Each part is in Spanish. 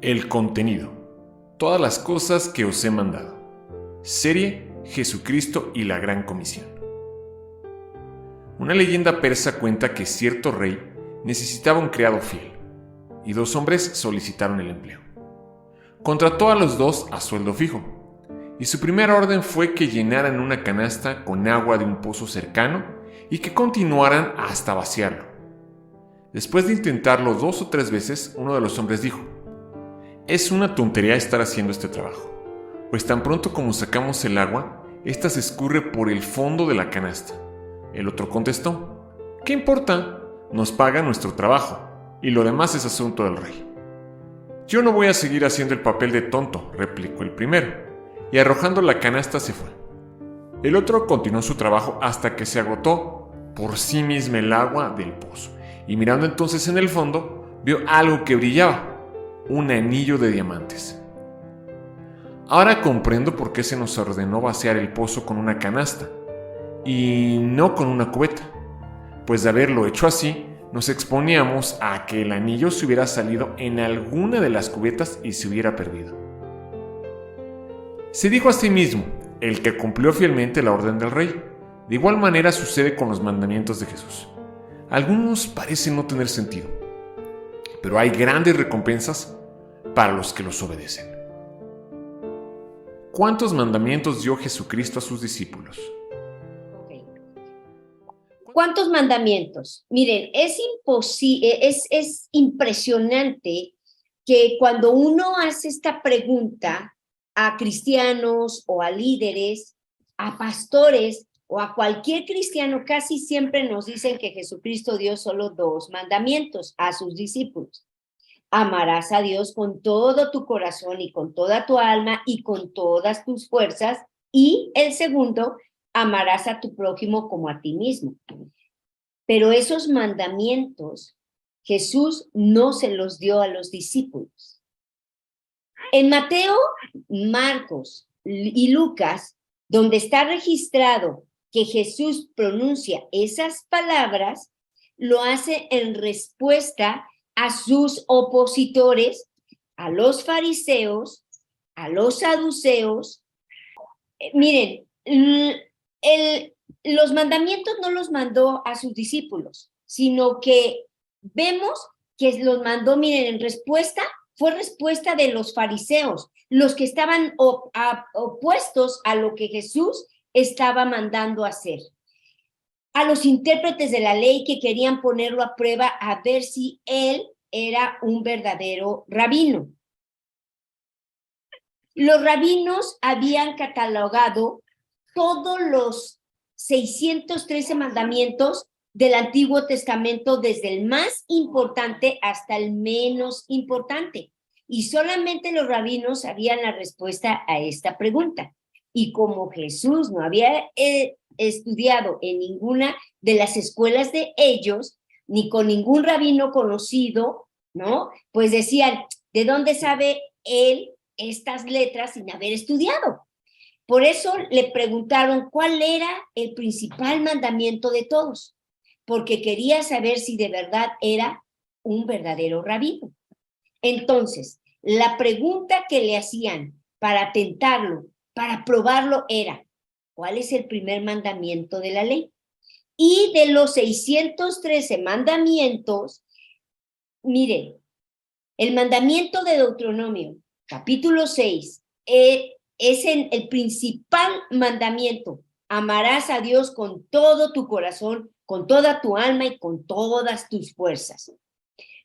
El contenido. Todas las cosas que os he mandado. Serie Jesucristo y la Gran Comisión. Una leyenda persa cuenta que cierto rey necesitaba un criado fiel, y dos hombres solicitaron el empleo. Contrató a los dos a sueldo fijo, y su primera orden fue que llenaran una canasta con agua de un pozo cercano y que continuaran hasta vaciarlo. Después de intentarlo 2 o 3 veces, uno de los hombres dijo: «Es una tontería estar haciendo este trabajo, pues tan pronto como sacamos el agua, ésta se escurre por el fondo de la canasta». El otro contestó: «¿Qué importa? Nos paga nuestro trabajo, y lo demás es asunto del rey». «Yo no voy a seguir haciendo el papel de tonto», replicó el primero, y arrojando la canasta se fue. El otro continuó su trabajo hasta que se agotó por sí misma el agua del pozo, y mirando entonces en el fondo, vio algo que brillaba: un anillo de diamantes. «Ahora comprendo por qué se nos ordenó vaciar el pozo con una canasta y no con una cubeta, pues de haberlo hecho así, nos exponíamos a que el anillo se hubiera salido en alguna de las cubetas y se hubiera perdido». Se dijo a sí mismo: el que cumplió fielmente la orden del rey. De igual manera sucede con los mandamientos de Jesús. Algunos parecen no tener sentido, pero hay grandes recompensas para los que los obedecen. ¿Cuántos mandamientos dio Jesucristo a sus discípulos? Okay. ¿Cuántos mandamientos? Miren, es impresionante que cuando uno hace esta pregunta a cristianos o a líderes, a pastores o a cualquier cristiano, casi siempre nos dicen que Jesucristo dio solo 2 mandamientos a sus discípulos. Amarás a Dios con todo tu corazón y con toda tu alma y con todas tus fuerzas. Y el segundo, amarás a tu prójimo como a ti mismo. Pero esos mandamientos Jesús no se los dio a los discípulos. En Mateo, Marcos y Lucas, donde está registrado que Jesús pronuncia esas palabras, lo hace en respuesta a sus opositores, a los fariseos, a los saduceos. Miren, los mandamientos no los mandó a sus discípulos, sino que vemos que los mandó, miren, fue respuesta de los fariseos, los que estaban opuestos a lo que Jesús estaba mandando hacer. A los intérpretes de la ley que querían ponerlo a prueba a ver si él era un verdadero rabino. Los rabinos habían catalogado todos los 613 mandamientos del Antiguo Testamento, desde el más importante hasta el menos importante. Y solamente los rabinos sabían la respuesta a esta pregunta. Y como Jesús no había estudiado en ninguna de las escuelas de ellos, ni con ningún rabino conocido, ¿no? Pues decían: ¿de dónde sabe él estas letras sin haber estudiado? Por eso le preguntaron cuál era el principal mandamiento de todos, porque quería saber si de verdad era un verdadero rabino. Entonces, la pregunta que le hacían para tentarlo, para probarlo, era: ¿cuál es el primer mandamiento de la ley? Y de los 613 mandamientos, miren, el mandamiento de Deuteronomio, capítulo 6, es el principal mandamiento: amarás a Dios con todo tu corazón, con toda tu alma y con todas tus fuerzas.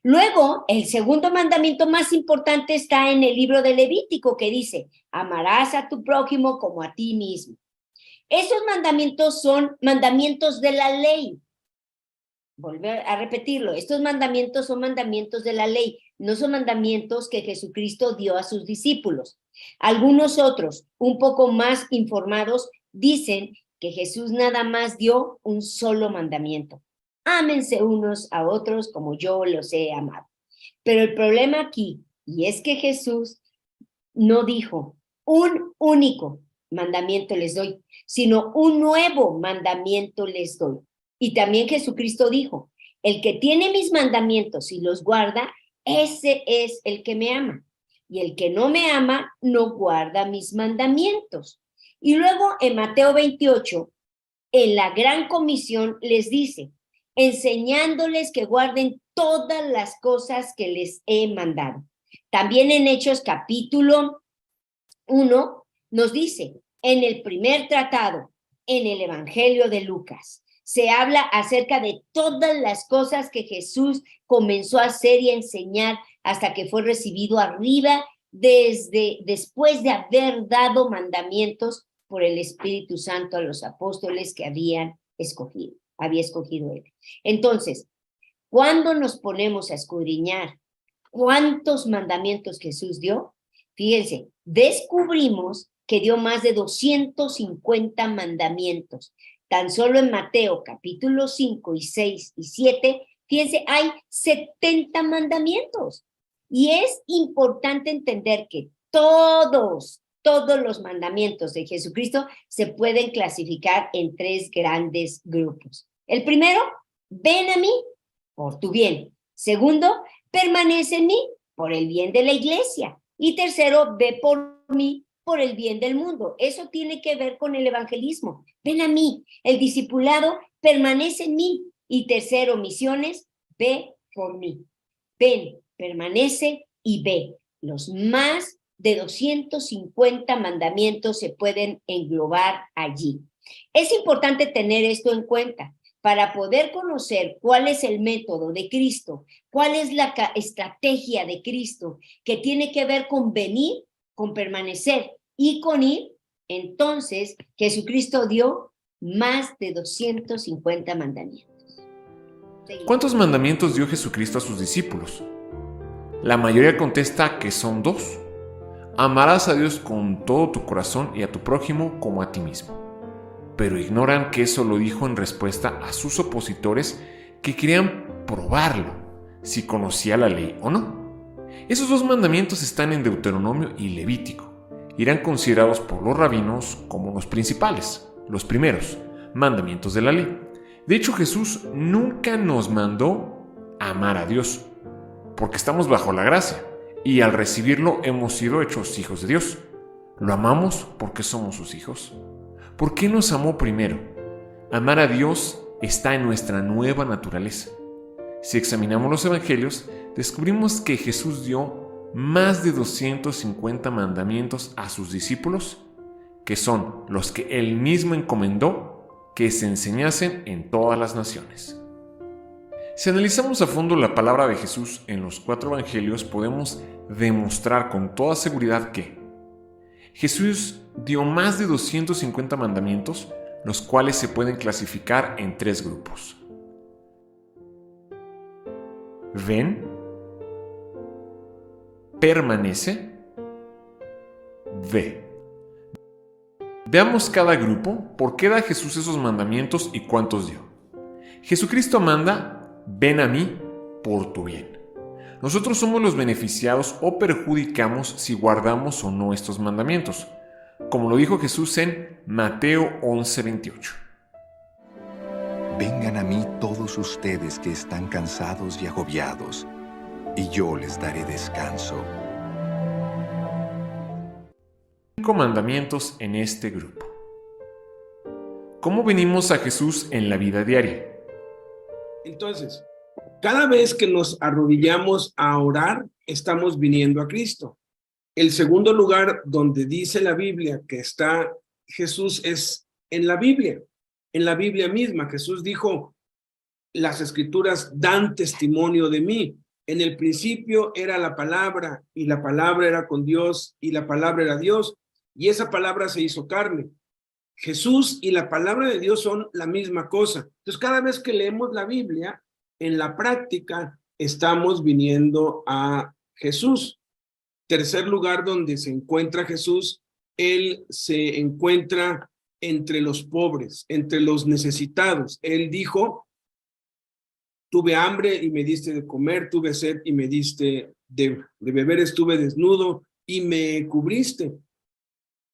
Luego, el segundo mandamiento más importante está en el libro de Levítico, que dice: amarás a tu prójimo como a ti mismo. Esos mandamientos son mandamientos de la ley. Volver a repetirlo, estos mandamientos son mandamientos de la ley, no son mandamientos que Jesucristo dio a sus discípulos. Algunos otros, un poco más informados, dicen que Jesús nada más dio un solo mandamiento: ámense unos a otros como yo los he amado. Pero el problema aquí, y es que Jesús no dijo un único mandamiento les doy, sino un nuevo mandamiento les doy. Y también Jesucristo dijo: el que tiene mis mandamientos y los guarda, ese es el que me ama. y el que no me ama no guarda mis mandamientos. Y luego en Mateo 28, en la gran comisión les dice, enseñándoles que guarden todas las cosas que les he mandado. También en Hechos capítulo 1 nos dice, en el primer tratado, en el Evangelio de Lucas, se habla acerca de todas las cosas que Jesús comenzó a hacer y a enseñar hasta que fue recibido arriba, después de haber dado mandamientos por el Espíritu Santo a los apóstoles que había escogido él. Entonces, cuando nos ponemos a escudriñar cuántos mandamientos Jesús dio, fíjense, descubrimos que dio más de 250 mandamientos. Tan solo en Mateo capítulo 5 y 6 y 7, fíjense, hay 70 mandamientos. Y es importante entender que todos los mandamientos de Jesucristo se pueden clasificar en 3 grandes grupos. El primero, ven a mí por tu bien. Segundo, permanece en mí por el bien de la iglesia. Y tercero, ve por mí por el bien del mundo. Eso tiene que ver con el evangelismo. Ven a mí. El discipulado permanece en mí. Y tercero, misiones, ve por mí. Ven, permanece y ve. Los más de 250 mandamientos se pueden englobar allí. Es importante tener esto en cuenta para poder conocer cuál es el método de Cristo, cuál es la estrategia de Cristo que tiene que ver con venir, con permanecer y con ir. Entonces, Jesucristo dio más de 250 mandamientos. ¿Cuántos mandamientos dio Jesucristo a sus discípulos? La mayoría contesta que son 2. Amarás a Dios con todo tu corazón y a tu prójimo como a ti mismo. Pero ignoran que eso lo dijo en respuesta a sus opositores que querían probarlo, si conocía la ley o no. Esos 2 mandamientos están en Deuteronomio y Levítico. Irán considerados por los rabinos como los principales, los primeros mandamientos de la ley. De hecho, Jesús nunca nos mandó amar a Dios, porque estamos bajo la gracia, y al recibirlo hemos sido hechos hijos de Dios. Lo amamos porque somos sus hijos. ¿Por qué nos amó primero? Amar a Dios está en nuestra nueva naturaleza. Si examinamos los evangelios, descubrimos que Jesús dio más de 250 mandamientos a sus discípulos, que son los que él mismo encomendó que se enseñasen en todas las naciones. Si analizamos a fondo la palabra de Jesús en los 4 evangelios, podemos demostrar con toda seguridad que Jesús dio más de 250 mandamientos, los cuales se pueden clasificar en 3 grupos. Ven, permanece, ve. Veamos cada grupo, por qué da Jesús esos mandamientos y cuántos dio. Jesucristo manda, ven a mí por tu bien. Nosotros somos los beneficiados o perjudicamos si guardamos o no estos mandamientos, como lo dijo Jesús en Mateo 11:28. Vengan a mí todos ustedes que están cansados y agobiados, y yo les daré descanso. 5 mandamientos en este grupo. ¿Cómo venimos a Jesús en la vida diaria? Entonces, cada vez que nos arrodillamos a orar, estamos viniendo a Cristo. El segundo lugar donde dice la Biblia que está Jesús es en la Biblia misma. Jesús dijo, las Escrituras dan testimonio de mí. En el principio era la palabra, y la palabra era con Dios, y la palabra era Dios, y esa palabra se hizo carne. Jesús y la palabra de Dios son la misma cosa. Entonces, cada vez que leemos la Biblia, en la práctica estamos viniendo a Jesús. Tercer lugar donde se encuentra Jesús, Él se encuentra entre los pobres, entre los necesitados. Él dijo, tuve hambre y me diste de comer, tuve sed y me diste de beber, estuve desnudo y me cubriste.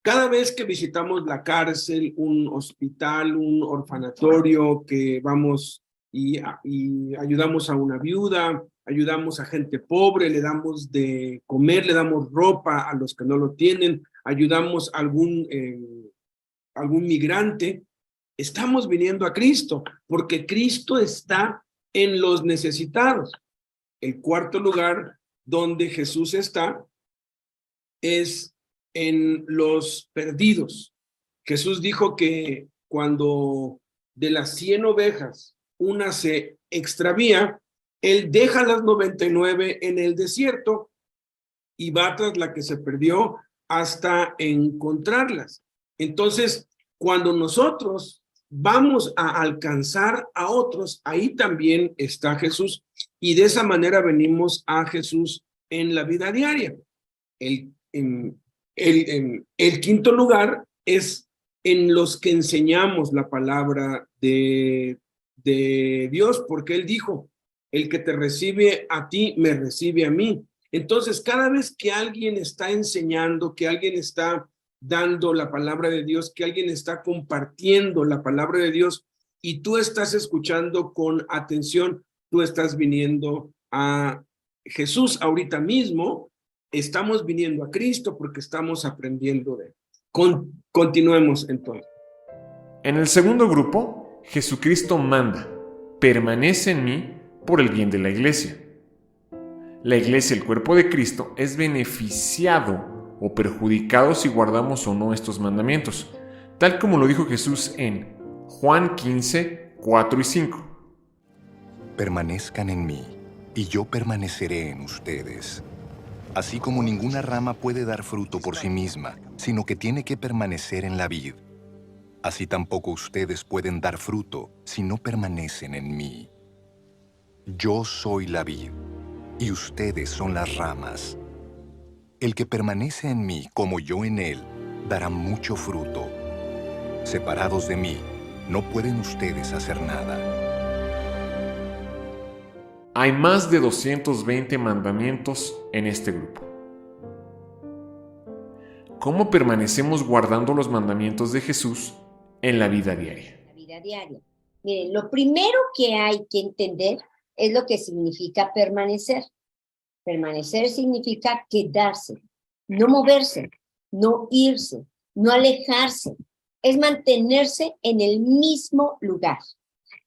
Cada vez que visitamos la cárcel, un hospital, un orfanatorio, que vamos y ayudamos a una viuda, ayudamos a gente pobre, le damos de comer, le damos ropa a los que no lo tienen, ayudamos a algún migrante. Estamos viniendo a Cristo, porque Cristo está en los necesitados. El cuarto lugar donde Jesús está es en los perdidos. Jesús dijo que cuando de las 100 ovejas una se extravía, Él deja las 99 en el desierto y va tras la que se perdió hasta encontrarlas. Entonces, cuando nosotros vamos a alcanzar a otros, ahí también está Jesús, y de esa manera venimos a Jesús en la vida diaria. El quinto lugar es en los que enseñamos la palabra de Dios, porque Él dijo, el que te recibe a ti, me recibe a mí. Entonces, cada vez que alguien está enseñando, que alguien está dando la palabra de Dios, que alguien está compartiendo la palabra de Dios y tú estás escuchando con atención, tú estás viniendo a Jesús. Ahorita mismo estamos viniendo a Cristo porque estamos aprendiendo de Él. Continuemos entonces. En el segundo grupo, Jesucristo manda, permanece en mí por el bien de la iglesia. La iglesia, el cuerpo de Cristo, es beneficiado o perjudicado si guardamos o no estos mandamientos, tal como lo dijo Jesús en Juan 15, 4 y 5. Permanezcan en mí, y yo permaneceré en ustedes. Así como ninguna rama puede dar fruto por sí misma, sino que tiene que permanecer en la vid, así tampoco ustedes pueden dar fruto si no permanecen en mí. Yo soy la vid, y ustedes son las ramas. El que permanece en mí como yo en él, dará mucho fruto. Separados de mí, no pueden ustedes hacer nada. Hay más de 220 mandamientos en este grupo. ¿Cómo permanecemos guardando los mandamientos de Jesús en la vida diaria? La vida diaria. Miren, lo primero que hay que entender es lo que significa permanecer. Permanecer significa quedarse, no moverse, no irse, no alejarse. Es mantenerse en el mismo lugar.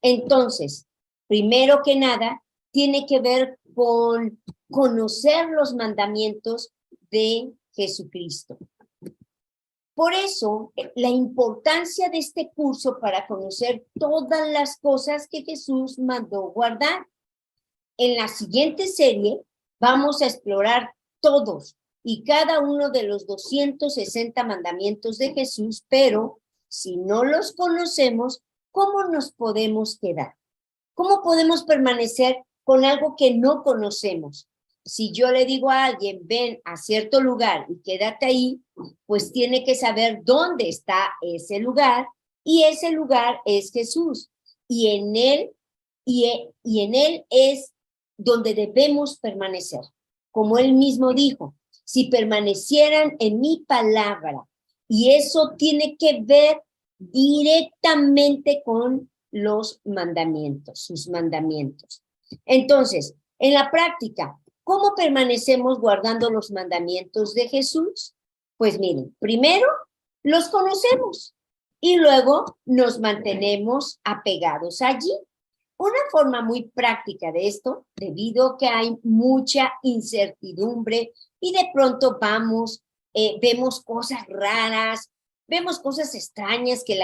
Entonces, primero que nada, tiene que ver con conocer los mandamientos de Jesucristo. Por eso, la importancia de este curso para conocer todas las cosas que Jesús mandó guardar. En la siguiente serie vamos a explorar todos y cada uno de los 260 mandamientos de Jesús, pero si no los conocemos, ¿cómo nos podemos quedar? ¿Cómo podemos permanecer con algo que no conocemos? Si yo le digo a alguien, ven a cierto lugar y quédate ahí, pues tiene que saber dónde está ese lugar, y ese lugar es Jesús, y en él es donde debemos permanecer. Como él mismo dijo, si permanecieran en mi palabra, y eso tiene que ver directamente con los mandamientos, sus mandamientos. Entonces, en la práctica, ¿cómo permanecemos guardando los mandamientos de Jesús? Pues miren, primero los conocemos y luego nos mantenemos apegados allí. Una forma muy práctica de esto, debido a que hay mucha incertidumbre y de pronto vemos cosas raras, vemos cosas extrañas que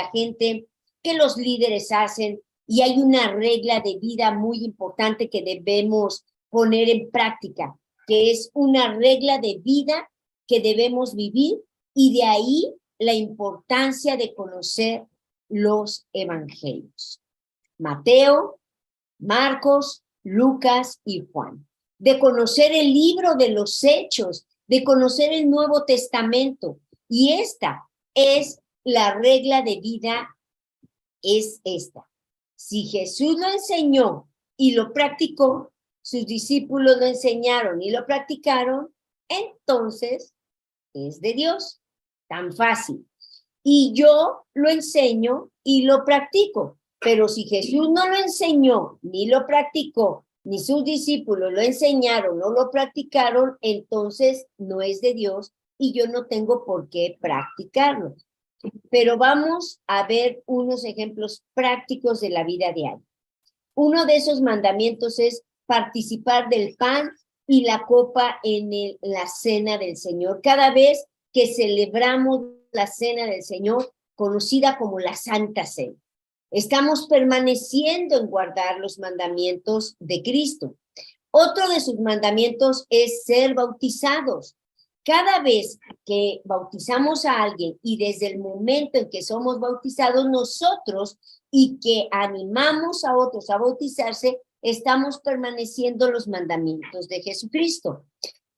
los líderes hacen, y hay una regla de vida muy importante que debemos poner en práctica, que es una regla de vida que debemos vivir, y de ahí la importancia de conocer los evangelios. Mateo, Marcos, Lucas y Juan. De conocer el libro de los Hechos, de conocer el Nuevo Testamento. Y esta es la regla de vida, es esta. Si Jesús lo enseñó y lo practicó, sus discípulos lo enseñaron y lo practicaron, entonces es de Dios. Tan fácil. Y yo lo enseño y lo practico. Pero si Jesús no lo enseñó ni lo practicó ni sus discípulos lo enseñaron o lo practicaron, entonces no es de Dios y yo no tengo por qué practicarlo. Pero vamos a ver unos ejemplos prácticos de la vida diaria. Uno de esos mandamientos es participar del pan y la copa en la cena del Señor. Cada vez que celebramos la cena del Señor, conocida como la Santa Cena, estamos permaneciendo en guardar los mandamientos de Cristo. Otro de sus mandamientos es ser bautizados. Cada vez que bautizamos a alguien y desde el momento en que somos bautizados nosotros y que animamos a otros a bautizarse, estamos permaneciendo los mandamientos de Jesucristo.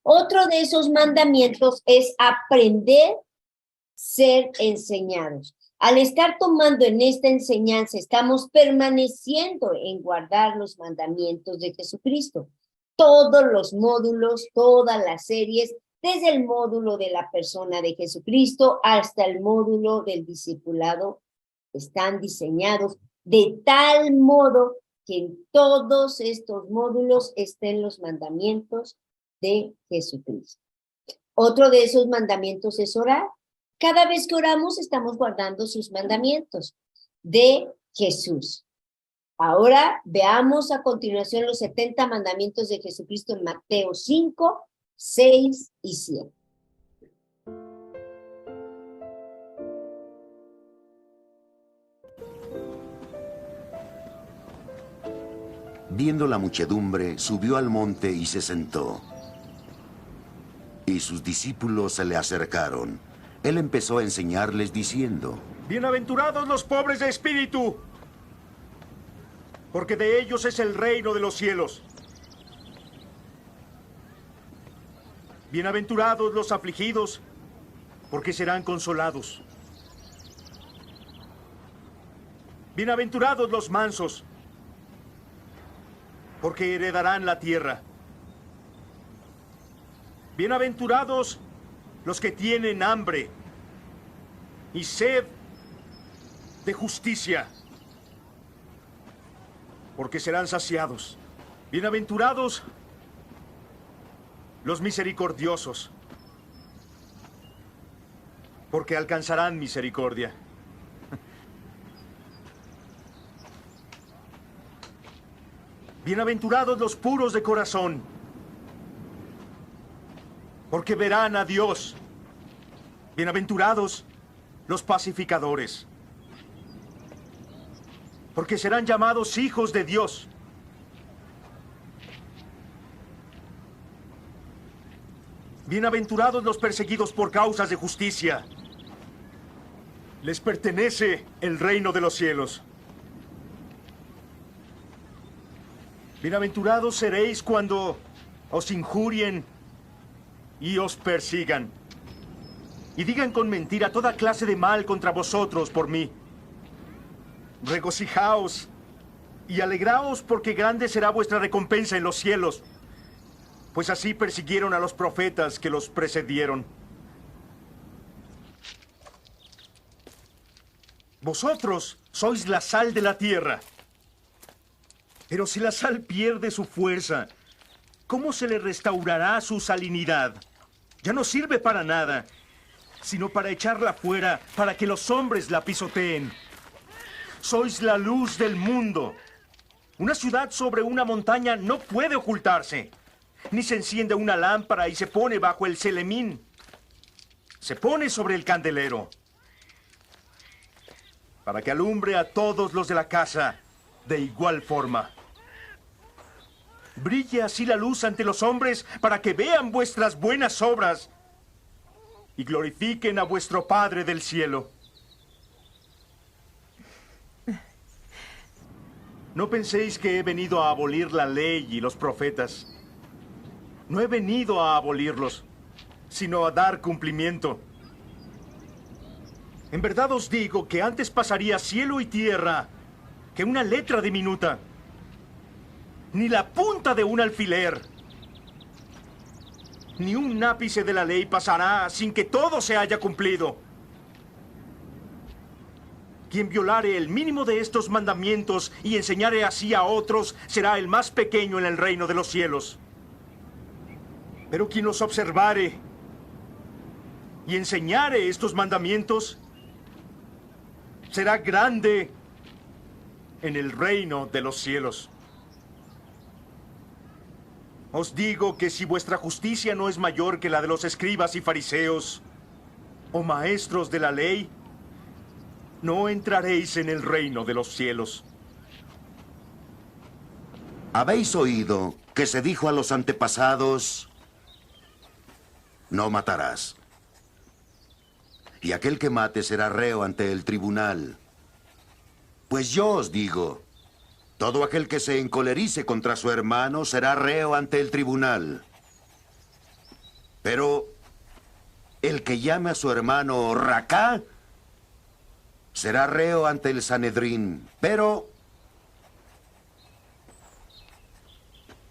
Otro de esos mandamientos es aprender, ser enseñados. Al estar tomando en esta enseñanza, estamos permaneciendo en guardar los mandamientos de Jesucristo. Todos los módulos, todas las series, desde el módulo de la persona de Jesucristo hasta el módulo del discipulado, están diseñados de tal modo que en todos estos módulos estén los mandamientos de Jesucristo. Otro de esos mandamientos es orar. Cada vez que oramos estamos guardando sus mandamientos de Jesús. Ahora veamos a continuación los 70 mandamientos de Jesucristo en Mateo 5, 6 y 7. Viendo la muchedumbre, subió al monte y se sentó. Y sus discípulos se le acercaron. Él empezó a enseñarles diciendo: Bienaventurados los pobres de espíritu, porque de ellos es el reino de los cielos. Bienaventurados los afligidos, porque serán consolados. Bienaventurados los mansos, porque heredarán la tierra. Bienaventurados los que tienen hambre y sed de justicia, porque serán saciados. Bienaventurados los misericordiosos, porque alcanzarán misericordia. Bienaventurados los puros de corazón, porque verán a Dios. Bienaventurados los pacificadores, porque serán llamados hijos de Dios. Bienaventurados los perseguidos por causas de justicia. Les pertenece el reino de los cielos. Bienaventurados seréis cuando os injurien y os persigan, y digan con mentira toda clase de mal contra vosotros por mí. Regocijaos y alegraos, porque grande será vuestra recompensa en los cielos, pues así persiguieron a los profetas que los precedieron. Vosotros sois la sal de la tierra. Pero si la sal pierde su fuerza, ¿cómo se le restaurará su salinidad? Ya no sirve para nada, sino para echarla fuera, para que los hombres la pisoteen. Sois la luz del mundo. Una ciudad sobre una montaña no puede ocultarse, ni se enciende una lámpara y se pone bajo el celemín. Se pone sobre el candelero, para que alumbre a todos los de la casa de igual forma. Brille así la luz ante los hombres, para que vean vuestras buenas obras y glorifiquen a vuestro Padre del cielo. No penséis que he venido a abolir la ley y los profetas. No he venido a abolirlos, sino a dar cumplimiento. En verdad os digo que antes pasaría cielo y tierra que una letra diminuta, ni la punta de un alfiler, ni un ápice de la ley pasará sin que todo se haya cumplido. Quien violare el mínimo de estos mandamientos y enseñare así a otros, será el más pequeño en el reino de los cielos. Pero quien los observare y enseñare estos mandamientos, será grande en el reino de los cielos. Os digo que si vuestra justicia no es mayor que la de los escribas y fariseos, o maestros de la ley, no entraréis en el reino de los cielos. Habéis oído que se dijo a los antepasados: no matarás. Y aquel que mate será reo ante el tribunal. Pues yo os digo, todo aquel que se encolerice contra su hermano será reo ante el tribunal. Pero el que llame a su hermano racá será reo ante el Sanedrín. Pero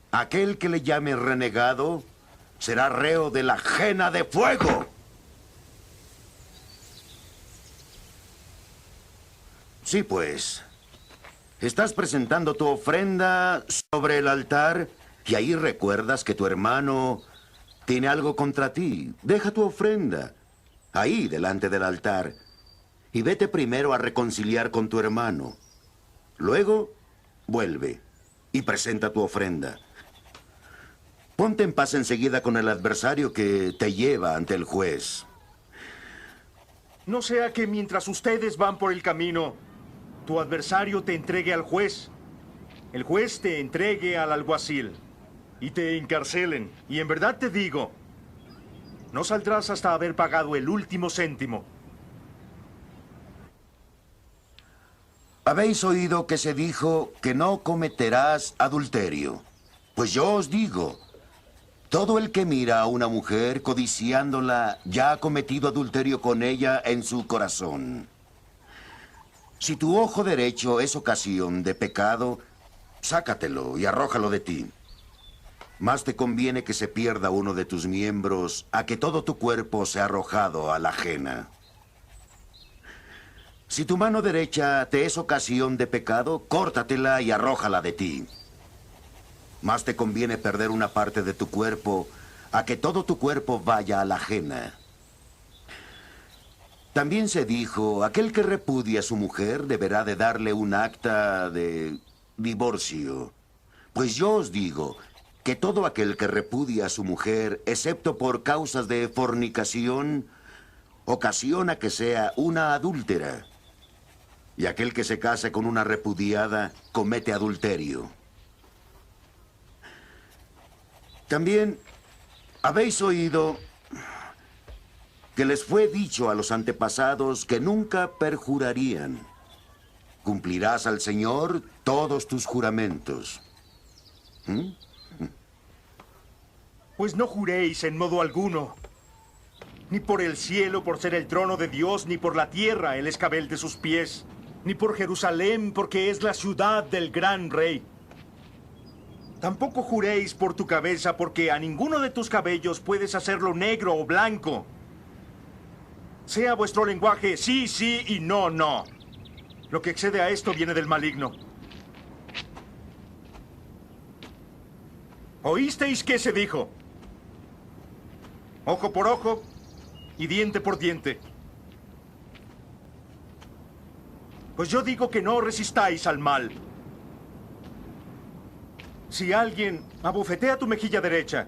aquel que le llame renegado será reo de la jena de fuego. Sí, pues, estás presentando tu ofrenda sobre el altar y ahí recuerdas que tu hermano tiene algo contra ti. Deja tu ofrenda ahí delante del altar y vete primero a reconciliar con tu hermano. Luego, vuelve y presenta tu ofrenda. Ponte en paz enseguida con el adversario que te lleva ante el juez. No sea que mientras ustedes van por el camino, tu adversario te entregue al juez, el juez te entregue al alguacil y te encarcelen. Y en verdad te digo, no saldrás hasta haber pagado el último céntimo. Habéis oído que se dijo que no cometerás adulterio. Pues yo os digo, todo el que mira a una mujer codiciándola ya ha cometido adulterio con ella en su corazón. Si tu ojo derecho es ocasión de pecado, sácatelo y arrójalo de ti. Más te conviene que se pierda uno de tus miembros a que todo tu cuerpo sea arrojado a la ajena. Si tu mano derecha te es ocasión de pecado, córtatela y arrójala de ti. Más te conviene perder una parte de tu cuerpo a que todo tu cuerpo vaya a la ajena. También se dijo, aquel que repudia a su mujer deberá de darle un acta de divorcio. Pues yo os digo que todo aquel que repudia a su mujer, excepto por causas de fornicación, ocasiona que sea una adúltera. Y aquel que se case con una repudiada comete adulterio. También habéis oído que les fue dicho a los antepasados que nunca perjurarían. Cumplirás al Señor todos tus juramentos. Pues no juréis en modo alguno, ni por el cielo por ser el trono de Dios, ni por la tierra el escabel de sus pies, ni por Jerusalén porque es la ciudad del gran rey. Tampoco juréis por tu cabeza porque a ninguno de tus cabellos puedes hacerlo negro o blanco. Sea vuestro lenguaje sí, sí y no, no. Lo que excede a esto viene del maligno. ¿Oísteis qué se dijo? Ojo por ojo y diente por diente. Pues yo digo que no resistáis al mal. Si alguien abofetea tu mejilla derecha,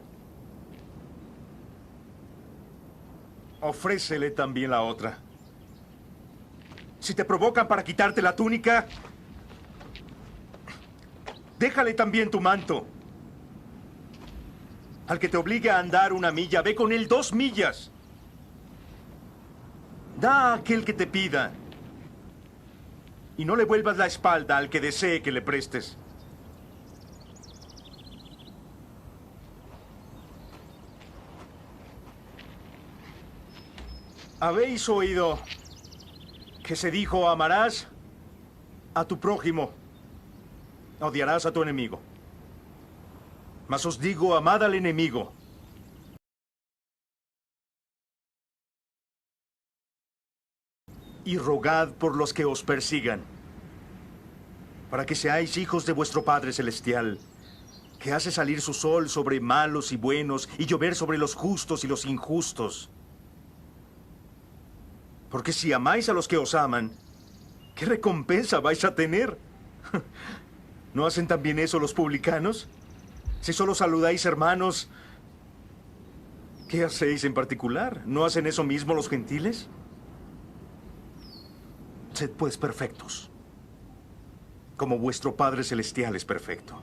ofrécele también la otra. Si te provocan para quitarte la túnica, déjale también tu manto. Al que te obligue a andar 1 milla, ve con él 2 millas. Da a aquel que te pida. Y no le vuelvas la espalda al que desee que le prestes. ¿Habéis oído que se dijo amarás a tu prójimo, odiarás a tu enemigo? Mas os digo, amad al enemigo. y rogad por los que os persigan, para que seáis hijos de vuestro Padre Celestial, que hace salir su sol sobre malos y buenos y llover sobre los justos y los injustos. Porque si amáis a los que os aman, ¿qué recompensa vais a tener? ¿No hacen también eso los publicanos? Si solo saludáis hermanos, ¿qué hacéis en particular? ¿No hacen eso mismo los gentiles? Sed pues perfectos, como vuestro Padre Celestial es perfecto.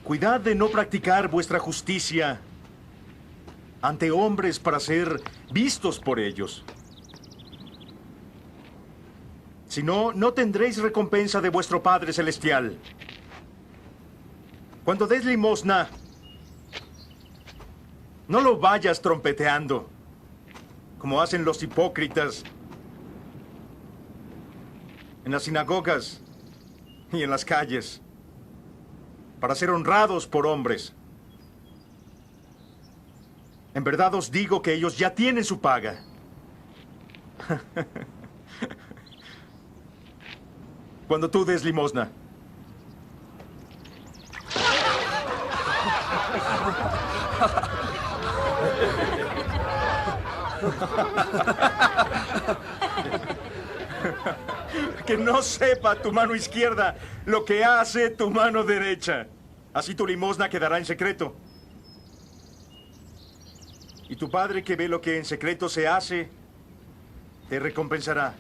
Cuidad de no practicar vuestra justicia ante hombres para ser vistos por ellos. Si no, no tendréis recompensa de vuestro Padre Celestial. Cuando des limosna, no lo vayas trompeteando, como hacen los hipócritas en las sinagogas y en las calles, para ser honrados por hombres. En verdad os digo que ellos ya tienen su paga. Cuando tú des limosna, que no sepa tu mano izquierda lo que hace tu mano derecha. Así tu limosna quedará en secreto. Y tu Padre que ve lo que en secreto se hace, te recompensará.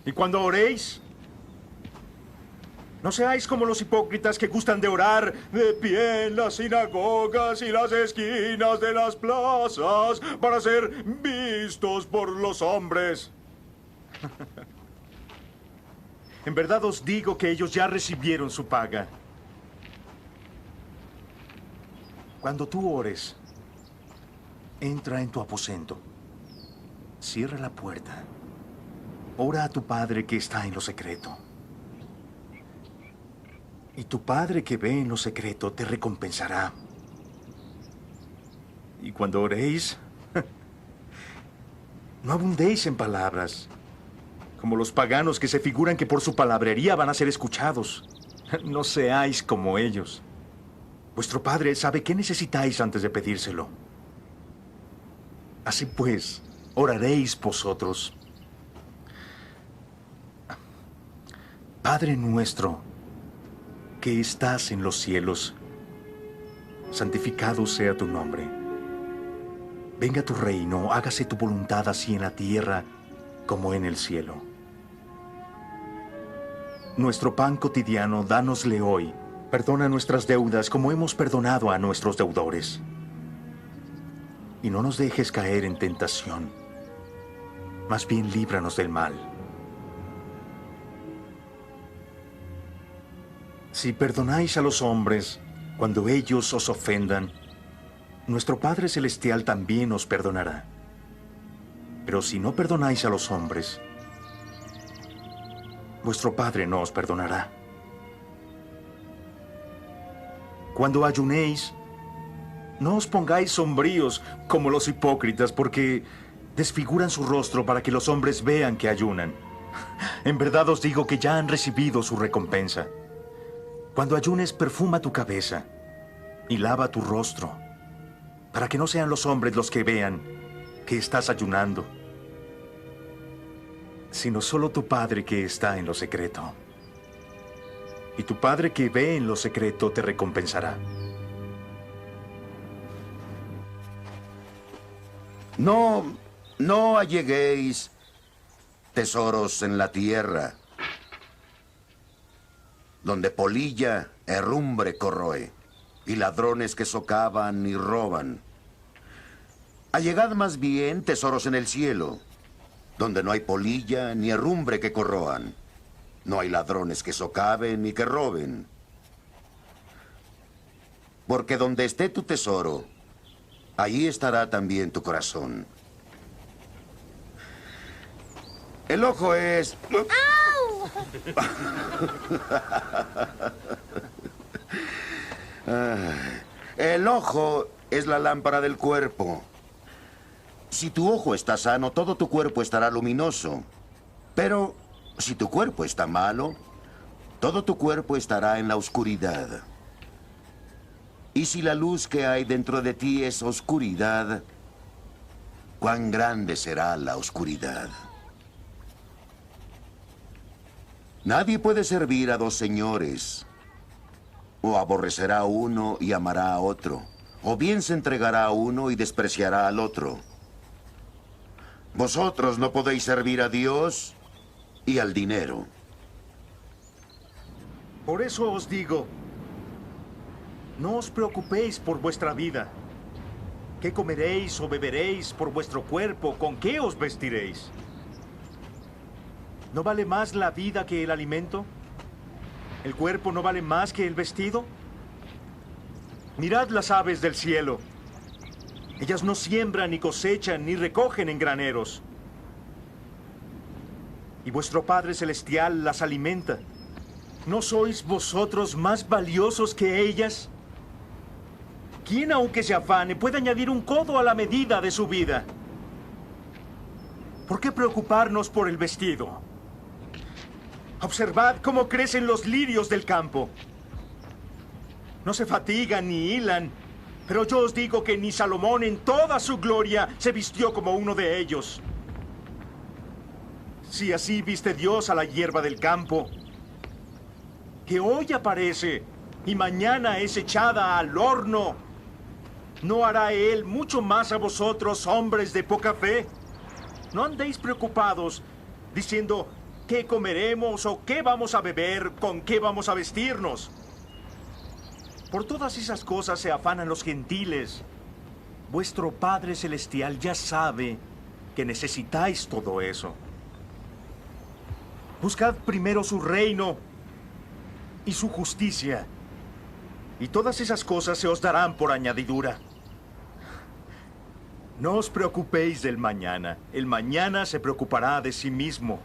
Y cuando oréis, no seáis como los hipócritas que gustan de orar de pie en las sinagogas y las esquinas de las plazas para ser vistos por los hombres. En verdad os digo que ellos ya recibieron su paga. Cuando tú ores, entra en tu aposento, cierra la puerta, ora a tu Padre que está en lo secreto. Y tu Padre que ve en lo secreto te recompensará. Y cuando oréis, no abundéis en palabras, como los paganos que se figuran que por su palabrería van a ser escuchados. No seáis como ellos. Vuestro Padre sabe qué necesitáis antes de pedírselo. Así pues, oraréis vosotros. Padre nuestro, que estás en los cielos, santificado sea tu nombre. Venga tu reino, hágase tu voluntad así en la tierra como en el cielo. Nuestro pan cotidiano, dánosle hoy. Perdona nuestras deudas como hemos perdonado a nuestros deudores. Y no nos dejes caer en tentación. Más bien líbranos del mal. Si perdonáis a los hombres cuando ellos os ofendan, nuestro Padre Celestial también os perdonará. Pero si no perdonáis a los hombres, vuestro Padre no os perdonará. Cuando ayunéis, no os pongáis sombríos como los hipócritas, porque desfiguran su rostro para que los hombres vean que ayunan. En verdad os digo que ya han recibido su recompensa. Cuando ayunes, perfuma tu cabeza y lava tu rostro, para que no sean los hombres los que vean que estás ayunando, sino solo tu Padre que está en lo secreto. Y tu Padre que ve en lo secreto te recompensará. No alleguéis tesoros en la tierra, donde polilla, herrumbre corroe, y ladrones que socavan y roban. Allegad más bien tesoros en el cielo, donde no hay polilla ni herrumbre que corroan. No hay ladrones que socaven ni que roben. Porque donde esté tu tesoro, allí estará también tu corazón. El ojo es... ¡Au! El ojo es la lámpara del cuerpo. Si tu ojo está sano, todo tu cuerpo estará luminoso. Pero si tu cuerpo está malo, todo tu cuerpo estará en la oscuridad. Y si la luz que hay dentro de ti es oscuridad, ¿cuán grande será la oscuridad? Nadie puede servir a dos señores. O aborrecerá a uno y amará a otro, o bien se entregará a uno y despreciará al otro. Vosotros no podéis servir a Dios y al dinero. Por eso os digo, no os preocupéis por vuestra vida. ¿Qué comeréis o beberéis? Por vuestro cuerpo, ¿con qué os vestiréis? ¿No vale más la vida que el alimento? ¿El cuerpo no vale más que el vestido? Mirad las aves del cielo. Ellas no siembran, ni cosechan, ni recogen en graneros. Y vuestro Padre Celestial las alimenta. ¿No sois vosotros más valiosos que ellas? ¿Quién, aunque se afane, puede añadir un codo a la medida de su vida? ¿Por qué preocuparnos por el vestido? Observad cómo crecen los lirios del campo. No se fatigan ni hilan, pero yo os digo que ni Salomón en toda su gloria se vistió como uno de ellos. Si así viste Dios a la hierba del campo, que hoy aparece y mañana es echada al horno, ¿no hará Él mucho más a vosotros, hombres de poca fe? No andéis preocupados, diciendo, ¿qué comeremos o qué vamos a beber? ¿Con qué vamos a vestirnos? Por todas esas cosas se afanan los gentiles. Vuestro Padre Celestial ya sabe que necesitáis todo eso. Buscad primero su reino y su justicia, y todas esas cosas se os darán por añadidura. No os preocupéis del mañana. El mañana se preocupará de sí mismo.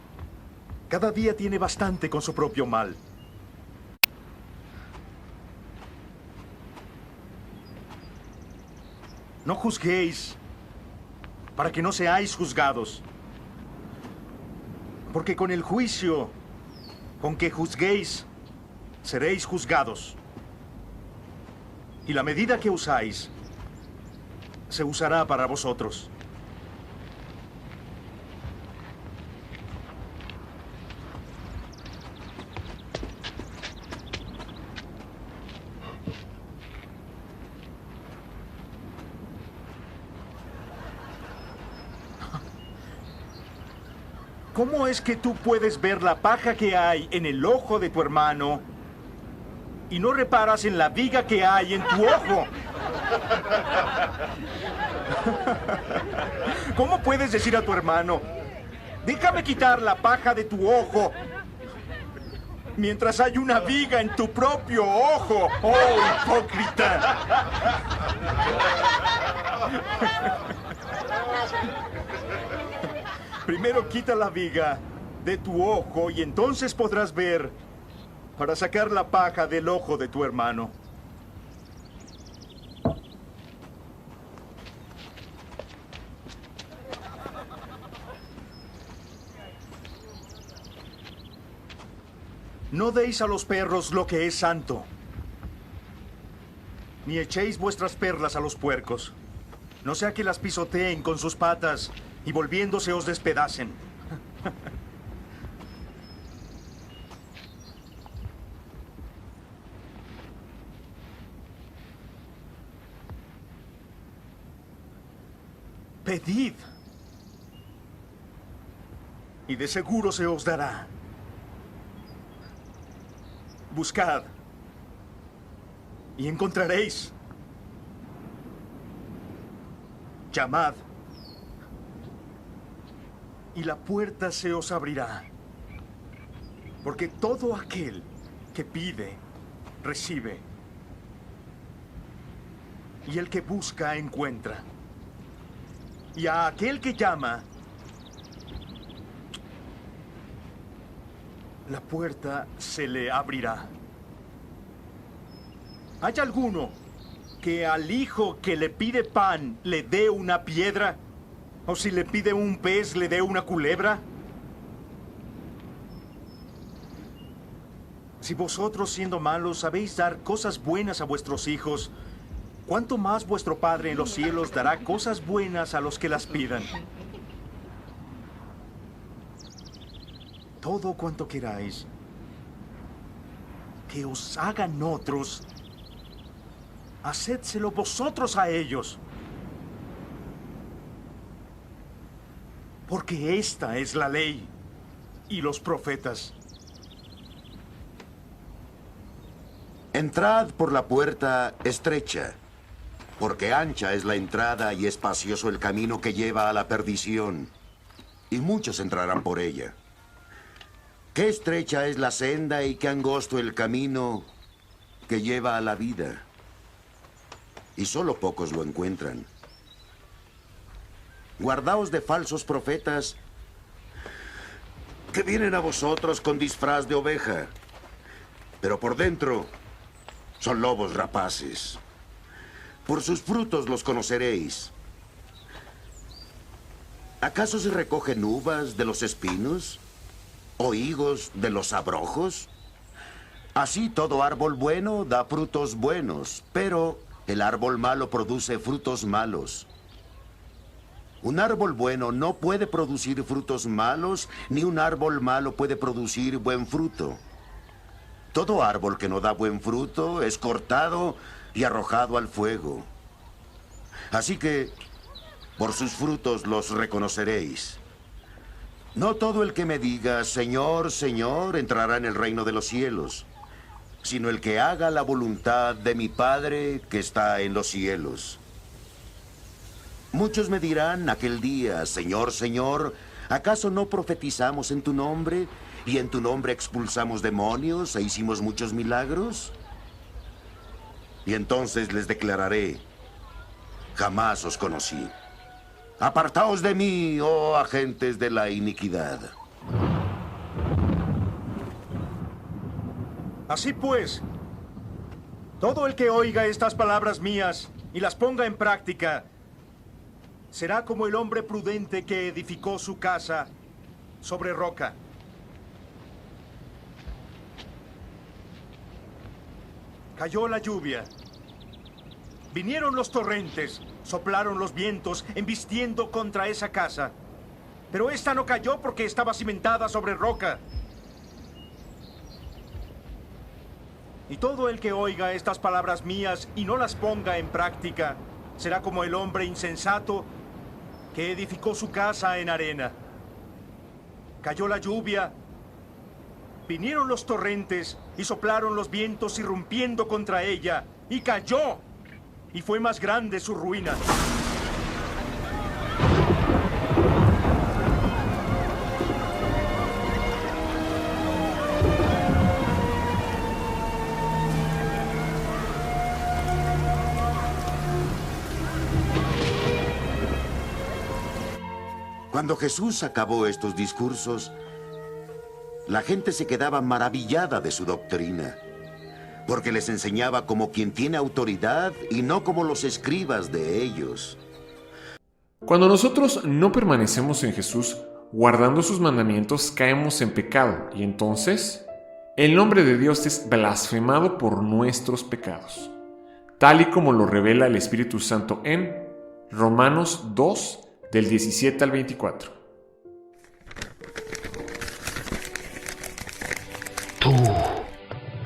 Cada día tiene bastante con su propio mal. No juzguéis, para que no seáis juzgados. Porque con el juicio con que juzguéis, seréis juzgados. Y la medida que usáis, se usará para vosotros. ¿Cómo es que tú puedes ver la paja que hay en el ojo de tu hermano y no reparas en la viga que hay en tu ojo? ¿Cómo puedes decir a tu hermano, déjame quitar la paja de tu ojo, mientras hay una viga en tu propio ojo? ¡Oh, hipócrita! Primero quita la viga de tu ojo y entonces podrás ver para sacar la paja del ojo de tu hermano. No deis a los perros lo que es santo, ni echéis vuestras perlas a los puercos, no sea que las pisoteen con sus patas y volviéndose os despedacen. Pedid, y de seguro se os dará. Buscad, y encontraréis. Llamad, y la puerta se os abrirá. Porque todo aquel que pide, recibe. Y el que busca, encuentra. Y a aquel que llama, la puerta se le abrirá. ¿Hay alguno que al hijo que le pide pan le dé una piedra? ¿O si le pide un pez le dé una culebra? Si vosotros, siendo malos, sabéis dar cosas buenas a vuestros hijos, ¿cuánto más vuestro Padre en los cielos dará cosas buenas a los que las pidan? Todo cuanto queráis que os hagan otros, hacedselo vosotros a ellos. Porque esta es la ley y los profetas. Entrad por la puerta estrecha, porque ancha es la entrada y espacioso el camino que lleva a la perdición, y muchos entrarán por ella. Qué estrecha es la senda y qué angosto el camino que lleva a la vida, y solo pocos lo encuentran. Guardaos de falsos profetas que vienen a vosotros con disfraz de oveja, pero por dentro son lobos rapaces. Por sus frutos los conoceréis. ¿Acaso se recogen uvas de los espinos o higos de los abrojos? Así todo árbol bueno da frutos buenos, pero el árbol malo produce frutos malos. Un árbol bueno no puede producir frutos malos, ni un árbol malo puede producir buen fruto. Todo árbol que no da buen fruto es cortado y arrojado al fuego. Así que, por sus frutos los reconoceréis. No todo el que me diga, Señor, Señor, entrará en el reino de los cielos, sino el que haga la voluntad de mi Padre que está en los cielos. Muchos me dirán aquel día, Señor, Señor, ¿acaso no profetizamos en tu nombre, y en tu nombre expulsamos demonios e hicimos muchos milagros? Y entonces les declararé, jamás os conocí. Apartaos de mí, oh agentes de la iniquidad. Así pues, todo el que oiga estas palabras mías y las ponga en práctica, será como el hombre prudente que edificó su casa sobre roca. Cayó la lluvia, vinieron los torrentes, soplaron los vientos, embistiendo contra esa casa. Pero esta no cayó porque estaba cimentada sobre roca. Y todo el que oiga estas palabras mías y no las ponga en práctica, será como el hombre insensato que edificó su casa en arena. Cayó la lluvia, vinieron los torrentes y soplaron los vientos irrumpiendo contra ella, y cayó, y fue más grande su ruina. Cuando Jesús acabó estos discursos, la gente se quedaba maravillada de su doctrina, porque les enseñaba como quien tiene autoridad y no como los escribas de ellos. Cuando nosotros no permanecemos en Jesús, guardando sus mandamientos, caemos en pecado, y entonces el nombre de Dios es blasfemado por nuestros pecados, tal y como lo revela el Espíritu Santo en Romanos 2, del 17 al 24. Tú,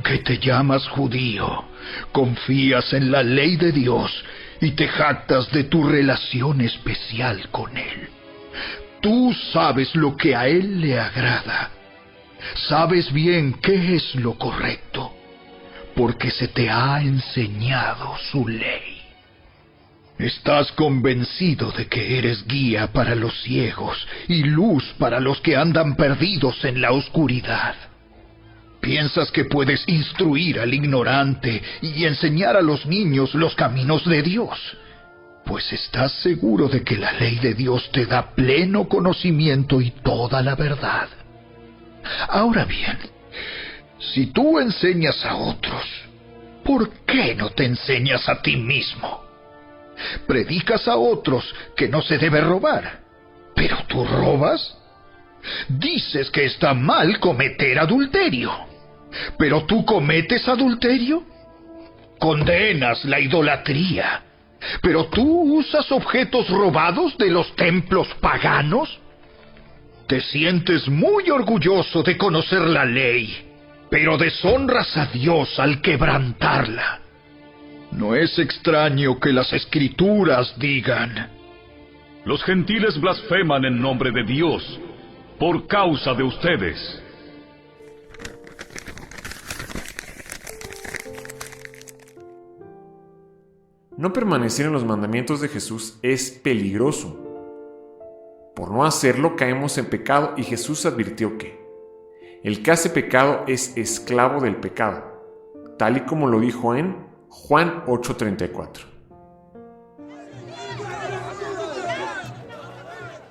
que te llamas judío, confías en la ley de Dios y te jactas de tu relación especial con Él. Tú sabes lo que a Él le agrada. Sabes bien qué es lo correcto, porque se te ha enseñado su ley. Estás convencido de que eres guía para los ciegos y luz para los que andan perdidos en la oscuridad. Piensas que puedes instruir al ignorante y enseñar a los niños los caminos de Dios, pues estás seguro de que la ley de Dios te da pleno conocimiento y toda la verdad. Ahora bien, si tú enseñas a otros, ¿Por qué no te enseñas a ti mismo? Predicas a otros que no se debe robar, ¿pero tú robas? Dices que está mal cometer adulterio, ¿pero tú cometes adulterio? Condenas la idolatría, ¿pero tú usas objetos robados de los templos paganos? Te sientes muy orgulloso de conocer la ley, pero deshonras a Dios al quebrantarla. No es extraño que las Escrituras digan: los gentiles blasfeman en nombre de Dios por causa de ustedes. No permanecer en los mandamientos de Jesús es peligroso. Por no hacerlo caemos en pecado y Jesús advirtió que el que hace pecado es esclavo del pecado, tal y como lo dijo en Juan 8:34.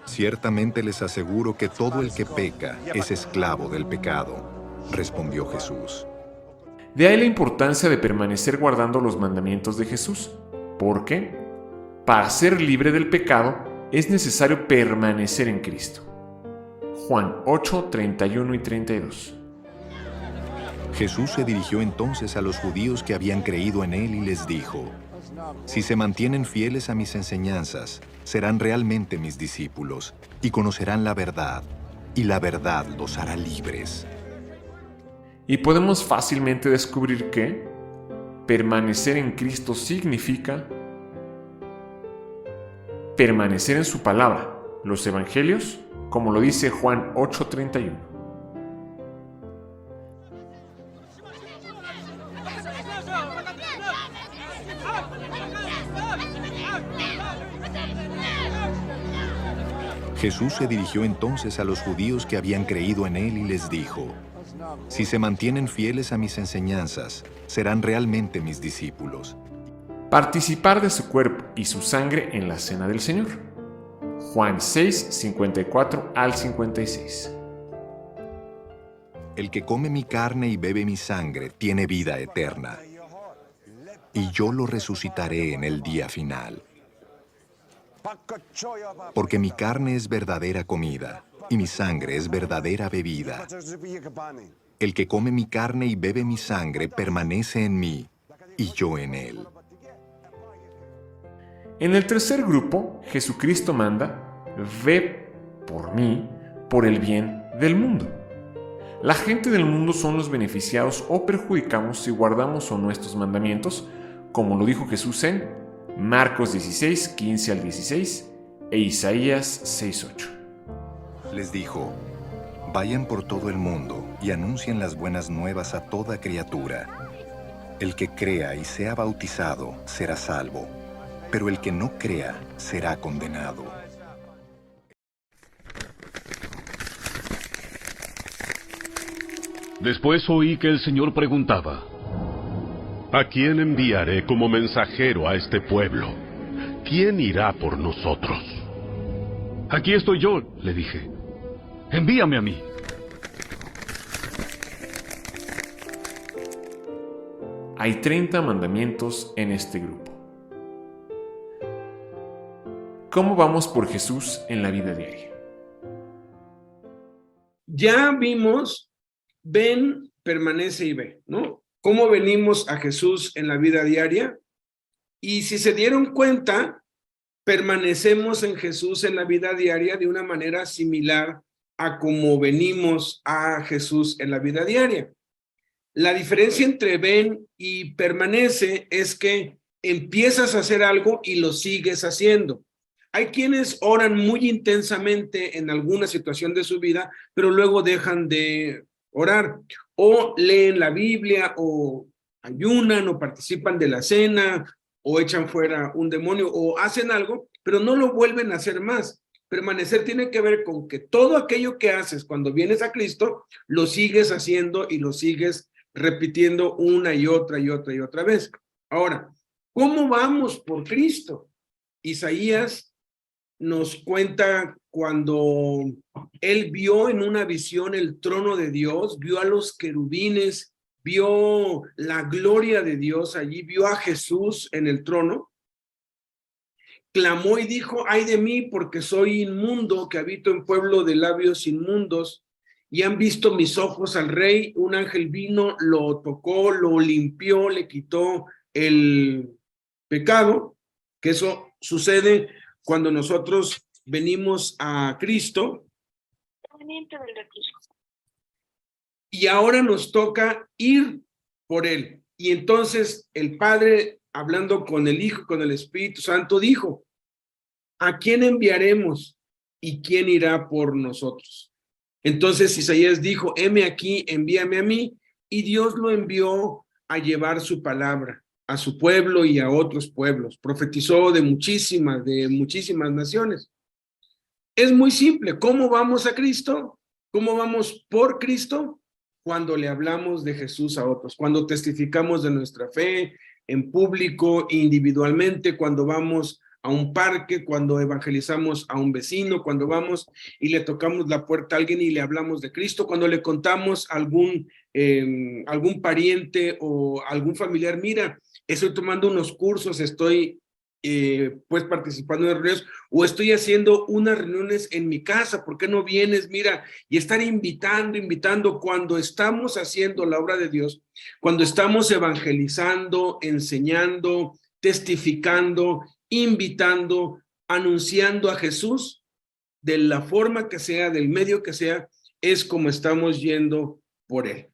Ciertamente les aseguro que todo el que peca es esclavo del pecado, respondió Jesús. De ahí la importancia de permanecer guardando los mandamientos de Jesús, porque para ser libre del pecado es necesario permanecer en Cristo. Juan 8:31 y 32. Jesús se dirigió entonces a los judíos que habían creído en él y les dijo: si se mantienen fieles a mis enseñanzas, serán realmente mis discípulos y conocerán la verdad, y la verdad los hará libres. Y podemos fácilmente descubrir que permanecer en Cristo significa permanecer en su palabra, los evangelios, como lo dice Juan 8:31. Jesús se dirigió entonces a los judíos que habían creído en él y les dijo: si se mantienen fieles a mis enseñanzas, serán realmente mis discípulos. Participar de su cuerpo y su sangre en la cena del Señor. Juan 6:54 al 56. El que come mi carne y bebe mi sangre tiene vida eterna, y yo lo resucitaré en el día final. Porque mi carne es verdadera comida, y mi sangre es verdadera bebida. El que come mi carne y bebe mi sangre permanece en mí, y yo en él. En el tercer grupo, Jesucristo manda: ve por mí, por el bien del mundo. La gente del mundo son los beneficiados o perjudicamos si guardamos o no estos mandamientos, como lo dijo Jesús en Marcos 16:15 al 16 e Isaías 6:8. Les dijo: vayan por todo el mundo y anuncien las buenas nuevas a toda criatura. El que crea y sea bautizado será salvo, pero el que no crea será condenado. Después oí que el Señor preguntaba: ¿a quién enviaré como mensajero a este pueblo? ¿Quién irá por nosotros? Aquí estoy yo, le dije. Envíame a mí. Hay 30 mandamientos en este grupo. ¿Cómo vamos por Jesús en la vida diaria? Ya vimos, ven, permanece y ve, ¿no? ¿Cómo venimos a Jesús en la vida diaria? Y si se dieron cuenta, permanecemos en Jesús en la vida diaria de una manera similar a como venimos a Jesús en la vida diaria. La diferencia entre ven y permanece es que empiezas a hacer algo y lo sigues haciendo. Hay quienes oran muy intensamente en alguna situación de su vida, pero luego dejan de orar, o leen la Biblia, o ayunan, o participan de la cena, o echan fuera un demonio, o hacen algo, pero no lo vuelven a hacer más. Permanecer tiene que ver con que todo aquello que haces cuando vienes a Cristo, lo sigues haciendo y lo sigues repitiendo una y otra y otra y otra vez. Ahora, ¿cómo vamos por Cristo? Isaías nos cuenta cuando él vio en una visión el trono de Dios, vio a los querubines vio la gloria de Dios allí, vio a Jesús en el trono, clamó y dijo: ay de mí, porque soy inmundo, que habito en pueblo de labios inmundos, y han visto mis ojos al Rey. Un ángel vino, lo tocó, lo limpió, le quitó el pecado, que eso sucede cuando nosotros venimos a Cristo. Y ahora nos toca ir por él. Y entonces el Padre, hablando con el Hijo, con el Espíritu Santo, dijo: ¿a quién enviaremos y quién irá por nosotros? Entonces Isaías dijo: heme aquí, envíame a mí. Y Dios lo envió a llevar su palabra a su pueblo y a otros pueblos. Profetizó de muchísimas naciones. Es muy simple. ¿Cómo vamos a Cristo? ¿Cómo vamos por Cristo? Cuando le hablamos de Jesús a otros, cuando testificamos de nuestra fe en público, individualmente, cuando vamos a un parque, cuando evangelizamos a un vecino, cuando vamos y le tocamos la puerta a alguien y le hablamos de Cristo, cuando le contamos a algún pariente o algún familiar: mira, estoy tomando unos cursos, estoy pues participando en reuniones, o estoy haciendo unas reuniones en mi casa, ¿por qué no vienes? Mira, y estar invitando. Cuando estamos haciendo la obra de Dios, cuando estamos evangelizando, enseñando, testificando, invitando, anunciando a Jesús, de la forma que sea, del medio que sea, es como estamos yendo por él.